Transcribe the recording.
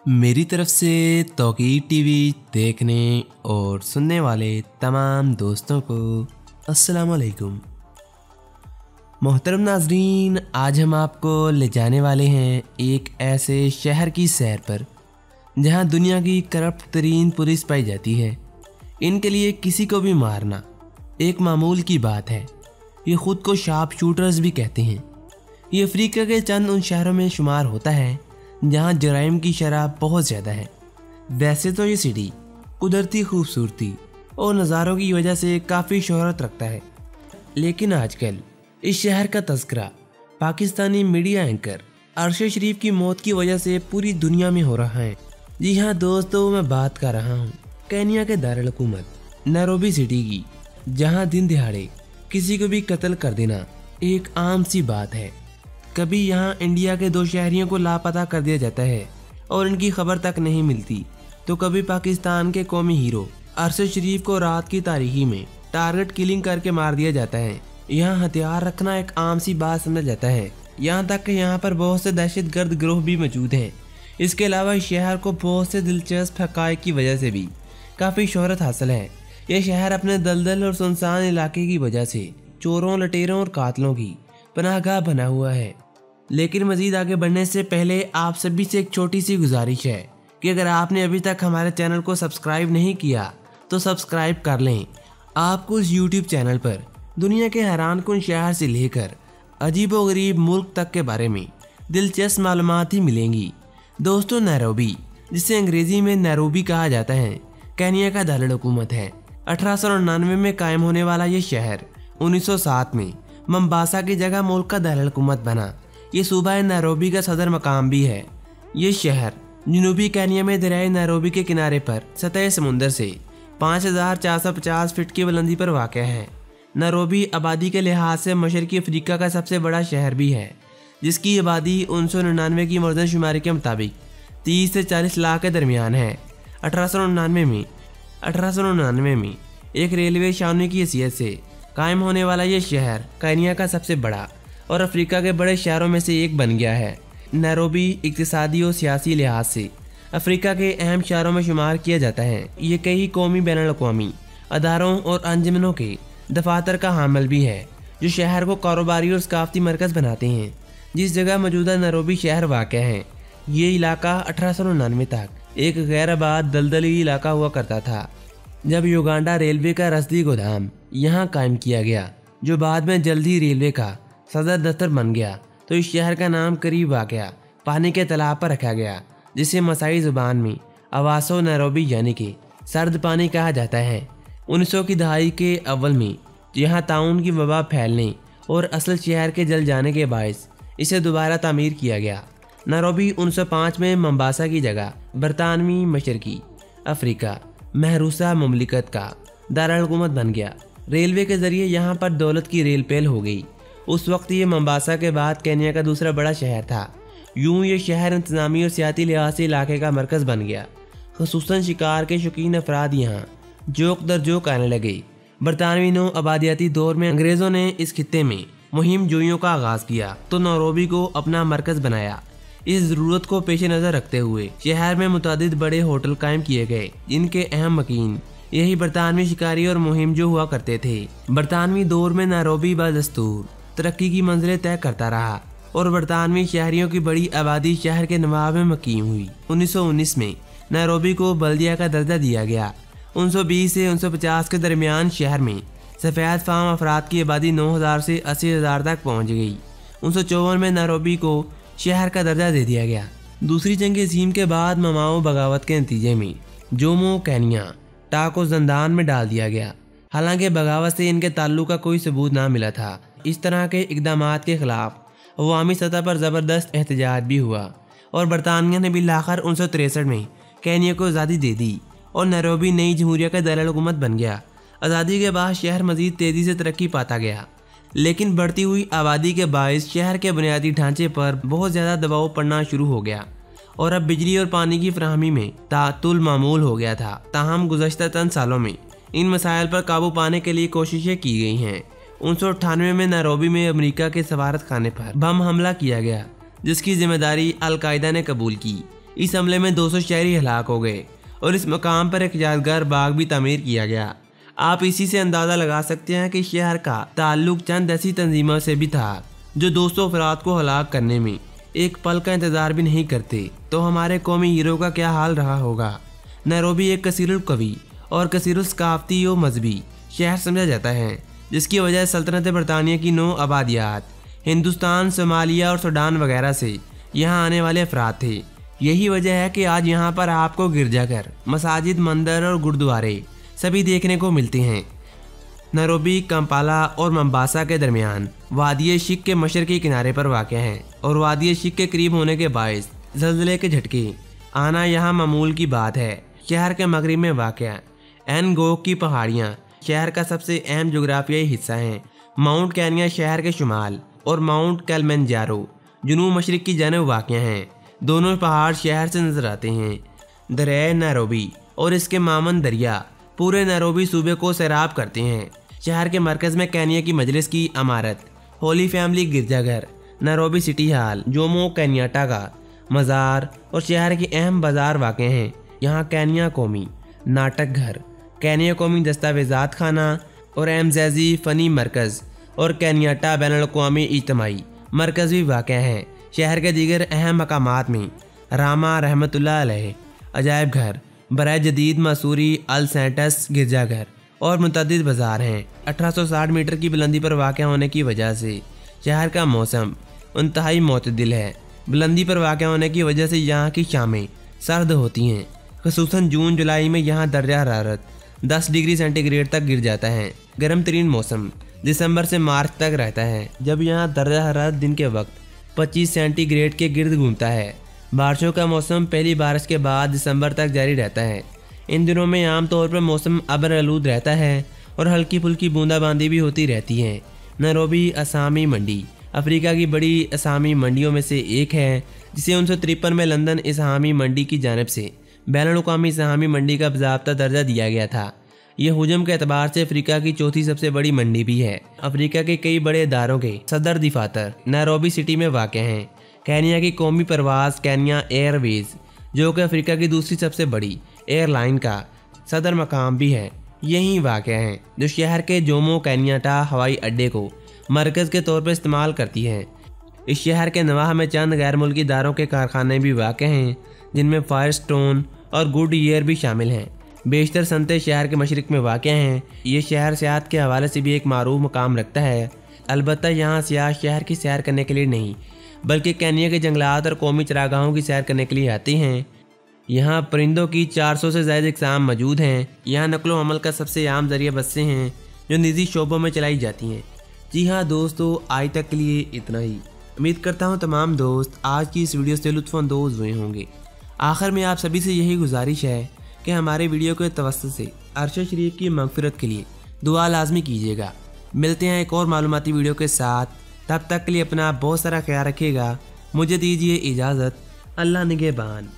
मेरी तरफ से तौकीर टीवी देखने और सुनने वाले तमाम दोस्तों को अस्सलाम वालेकुम। मोहतरम नाजरीन, आज हम आपको ले जाने वाले हैं एक ऐसे शहर की सैर पर जहां दुनिया की करप्ट तरीन पुलिस पाई जाती है। इनके लिए किसी को भी मारना एक मामूल की बात है। ये खुद को शार्प शूटर्स भी कहते हैं। ये अफ्रीका के चंद उन शहरों में शुमार होता है जहां जराइम की शरह बहुत ज़्यादा है। वैसे तो ये सिटी कुदरती खूबसूरती और नज़ारों की वजह से काफ़ी शोहरत रखता है, लेकिन आजकल इस शहर का तज़किरा पाकिस्तानी मीडिया एंकर अरशद शरीफ की मौत की वजह से पूरी दुनिया में हो रहा है। जी हाँ दोस्तों, मैं बात कर रहा हूँ केन्या के दारुल हुकूमत नैरोबी सिटी की, जहाँ दिन दिहाड़े किसी को भी कत्ल कर देना एक आम सी बात है। कभी यहाँ इंडिया के 2 शहरियों को लापता कर दिया जाता है और इनकी खबर तक नहीं मिलती, तो कभी पाकिस्तान के कौमी हीरो अरशद शरीफ को रात की तारीकी में टारगेट किलिंग करके मार दिया जाता है। यहाँ हथियार रखना एक आम सी बात समझा जाता है, यहाँ तक कि यहाँ पर बहुत से दहशतगर्द गिरोह भी मौजूद हैं। इसके अलावा इस शहर को बहुत से दिलचस्प हक़ाइक़ की वजह से भी काफ़ी शोहरत हासिल है। यह शहर अपने दलदल और सुनसान इलाके की वजह से चोरों, लटेरों और कातलों की पनाहगाह बना हुआ है। लेकिन मज़ीद आगे बढ़ने से पहले आप सभी से एक छोटी सी गुजारिश है कि अगर आपने अभी तक हमारे चैनल को सब्सक्राइब नहीं किया तो सब्सक्राइब कर लें। आपको इस यूट्यूब चैनल पर दुनिया के हैरान कुन शहर से लेकर अजीबो गरीब मुल्क तक के बारे में दिलचस्प मालूमात ही मिलेंगी। दोस्तों, नैरोबी, जिसे अंग्रेज़ी में नैरोबी कहा जाता है, केन्या का दारुल हुकूमत है। 1899 में कायम होने वाला ये शहर 1907 में मंबासा की जगह मुल्क का दारुल हुकूमत बना। ये सूबा नैरोबी का सदर मकाम भी है। ये शहर जनूबी केन्या में दरियाए नैरोबी के किनारे पर सतह समुंदर से 5450 फीट की बुलंदी पर वाक़ है। नैरोबी आबादी के लिहाज से मशरकी अफ्रीका का सबसे बड़ा शहर भी है, जिसकी आबादी 1999 की मरदमशुमारी के मुताबिक 30 से 40 लाख के दरमियान है। 1899 में एक रेलवे शानी की हैसियत से कायम होने वाला ये शहर केन्या का सबसे बड़ा और अफ्रीका के बड़े शहरों में से एक बन गया है। नैरोबी इक़्तिसादी और सियासी लिहाज से अफ्रीका के अहम शहरों में शुमार किया जाता है। ये कई कौमी बैनुल-अक़वामी अदारों और अंजुमनों के दफातर का हामिल भी है, जो शहर को कारोबारी और सकाफती मरकज़ बनाते हैं। जिस जगह मौजूदा नैरोबी शहर वाक़या है, ये इलाका 1899 तक एक गैर आबाद दलदली इलाका हुआ करता था। जब युगांडा रेलवे का रसदी गोदाम यहाँ कायम किया गया, जो बाद में जल्दी रेलवे का सदर दफ्तर बन गया, तो इस शहर का नाम करीब वाक़या पानी के तालाब पर रखा गया, जिसे मसाई ज़ुबान में आवासो नैरोबी यानी कि सर्द पानी कहा जाता है। 1900 की दहाई के अव्वल में यहाँ ताउन की वबा फैलने और असल शहर के जल जाने के बायस इसे दोबारा तामीर किया गया। नैरोबी 1905 में मंबासा की जगह बरतानवी मशरकी अफ्रीका महरूसा मुमलिकत का दारुल हुकूमत बन गया। रेलवे के ज़रिए यहाँ पर दौलत की रेल पेल हो गई। उस वक्त ये मंबासा के बाद केन्या का दूसरा बड़ा शहर था। यूं ये शहर इंतज़ामी और सियासी लिहाज से इलाके का मरकज़ बन गया। ख़ुसूसन शिकार के शौकीन अफराद यहाँ जोक दर जोक आने लगे। बरतानवी नौ आबादियाती दौर में अंग्रेज़ों ने इस खित्ते में मुहिम जोइयों का आगाज़ किया तो नैरोबी को अपना मरकज़ बनाया। इस ज़रूरत को पेश नज़र रखते हुए शहर में मुतादिद बड़े होटल कायम किए गए, जिनके अहम मकीन यही बरतानवी शिकारी और मुहिम जो हुआ करते थे। बरतानवी दौर में नैरोबी बदस्तूर तरक्की की मंजिलें तय करता रहा और बरतानवी शहरियों की बड़ी आबादी शहर के नवाब में मकीम हुई। 1919 में नैरोबी को बल्दिया का दर्जा दिया गया। 1920 से 1950 के दरमियान शहर में सफ़ेद फाम अफराद की आबादी 9000 से 80,000 तक पहुँच गई। 1954 में नैरोबी को शहर का दर्जा दे दिया गया। दूसरी जंग अज़ीम के बाद ममाओ बगावत के नतीजे में जोमो केन्या टाको जंदान में डाल दिया गया। हालांकि बगावत से इनके ताल्लुक का कोई सबूत ना मिला था। इस तरह के इक़दामात के ख़िलाफ़ अवामी सतह पर ज़बरदस्त एहतजाज भी हुआ और बरतानिया ने बिलाखिर 1963 में केन्या को आज़ादी दे दी और नैरोबी नई जमहूरिया का दारुल हुकूमत बन गया। आज़ादी के बाद शहर मज़ीद तेज़ी से तरक्की पाता गया, लेकिन बढ़ती हुई आबादी के बायस शहर के बुनियादी ढांचे पर बहुत ज़्यादा दबाव पड़ना शुरू हो गया और अब बिजली और पानी की फराहमी में तातुल मामूल हो गया था। ताहम गुज़श्ता चंद सालों में इन मसाइल पर काबू पाने के लिए कोशिशें की गई हैं। 1998 में नैरोबी में अमेरिका के सफारत खाने पर बम हमला किया गया, जिसकी जिम्मेदारी अल-कायदा ने कबूल की। इस हमले में 200 शहरी हलाक हो गए और इस मकाम पर एक यादगार बाग भी तामीर किया गया। आप इसी से अंदाज़ा लगा सकते हैं कि शहर का ताल्लुक चंद ऐसी तंजीमों से भी था जो 200 अफराद को हलाक करने में एक पल का इंतज़ार भी नहीं करते। तो हमारे कौमी हीरो का क्या हाल रहा होगा। नैरोबी एक कसीरुल कवी और कसीरुल सकाफती व मजहबी शहर समझा जाता है, जिसकी वजह सल्तनत बरतानिया की 9 आबादियात हिंदुस्तान, सोमालिया और सूडान वगैरह से यहाँ आने वाले अफराद थे। यही वजह है कि आज यहाँ पर आपको गिरजाघर, मसाजिद, मंदिर और गुरुद्वारे सभी देखने को मिलते हैं। नैरोबी कंपाला और मंबासा के दरमियान वादी शिक के मशरकी किनारे पर वाक़या है और वादी शिक के करीब होने के बायस ज़लज़ले के झटके आना यहाँ मामूल की बात है। शहर के मगरिब में वाक़या एनगोक की पहाड़ियाँ शहर का सबसे अहम जोग्राफियाई हिस्सा हैं। माउंट कैनिया शहर के शुमाल और माउंट किलिमंजारो जुनूब मशरिक की जानिब वाक़या हैं। दोनों पहाड़ शहर से नजर आते हैं। दरिया नैरोबी और इसके मामन दरिया पूरे नैरोबी सूबे को सैराब करते हैं। शहर के मरकज़ में केनिया की मजलिस की इमारत, होली फैमिली गिरजाघर, नैरोबी सिटी हॉल, जोमो केनियाटा का मज़ार और शहर के अहम बाज़ार वाक़ हैं। यहाँ केनिया कौमी नाटक घर, केनिया कौमी दस्तावेज़ात खाना और एमजैजी फ़नी मरकज़ और केनियाटा बैनुल-अक़वामी इज्तिमाई मरकज़ भी वाक़ हैं। शहर के दीगर अहम मकामात में रामा रहमतुल्लाह अलैह अजायब घर, बराए जदीद मसूरी अल सेंटस गिरजाघर और मुतअद्दिद बाज़ार हैं। 1860 मीटर की बुलंदी पर वाक़ होने की वजह से शहर का मौसम इंतहाई मोतदिल है। बुलंदी पर वाक़ होने की वजह से यहाँ की शामें सर्द होती हैं। ख़ुसूसन जून जुलाई में यहाँ दर्जा हरारत 10 डिग्री सेंटीग्रेड तक गिर जाता है। गर्म तरीन मौसम दिसंबर से मार्च तक रहता है, जब यहाँ दर्जा हरारत दिन के वक्त 25 सेंटीग्रेड के गिर्द घूमता है। बारिशों का मौसम पहली बारिश के बाद दिसंबर तक जारी रहता है। इन दिनों में आमतौर पर मौसम अबर आलूद रहता है और हल्की फुल्की बूंदाबांदी भी होती रहती है। नैरोबी असामी मंडी अफ्रीका की बड़ी असामी मंडियों में से एक है, जिसे 1953 में लंदन इस्हामी मंडी की जानिब से बैनुल-अक़वामी इस्हामी मंडी का बाज़ाब्ता दर्जा दिया गया था। यह हुजम के एतबार से अफ्रीका की चौथी सबसे बड़ी मंडी भी है। अफ्रीका के कई बड़े इदारों के सदर दफातर नैरोबी सिटी में वाक़ हैं। केनिया की कौमी परवाज़ केनिया एयरवेज़, जो कि अफ्रीका की दूसरी सबसे बड़ी एयरलाइन का सदर मकाम भी है, यहीं वाक़ हैं, जो शहर के जोमो केनियाटा हवाई अड्डे को मरकज़ के तौर पर इस्तेमाल करती है। इस शहर के नवाह में चंद गैर मुल्की इदारों के कारखाने भी वाक़ हैं, जिनमें फायरस्टोन और गुड ईयर भी शामिल हैं। बेशतर सनतें शहर के मशरिक में वाक़ हैं। ये शहर सियाहत के हवाले से भी एक मारूफ मकाम रखता है। अलबत्ता यहाँ सियाह शहर की सैर करने के लिए नहीं, बल्कि केनिया के जंगलात और कौमी चरागाहों की सैर करने के लिए आते हैं। यहाँ परिंदों की 400 से ज़्यादा इक़साम मौजूद हैं। यहाँ नकलो हमल का सबसे आम ज़रिया बसें हैं, जो निजी शोबों में चलाई जाती हैं। जी हाँ दोस्तों, आज तक के लिए इतना ही। उम्मीद करता हूँ तमाम दोस्त आज की इस वीडियो से लुत्फ़अंदोज़ हुए होंगे। आखिर में आप सभी से यही गुजारिश है कि हमारे वीडियो के तवस्सुत से अरश शरीफ की मग़फ़िरत के लिए दुआ लाजमी कीजिएगा। मिलते हैं एक और मालूमाती वीडियो के साथ। तब तक के लिए अपना बहुत सारा ख्याल रखिएगा। मुझे दीजिए इजाज़त। अल्लाह निगहबान।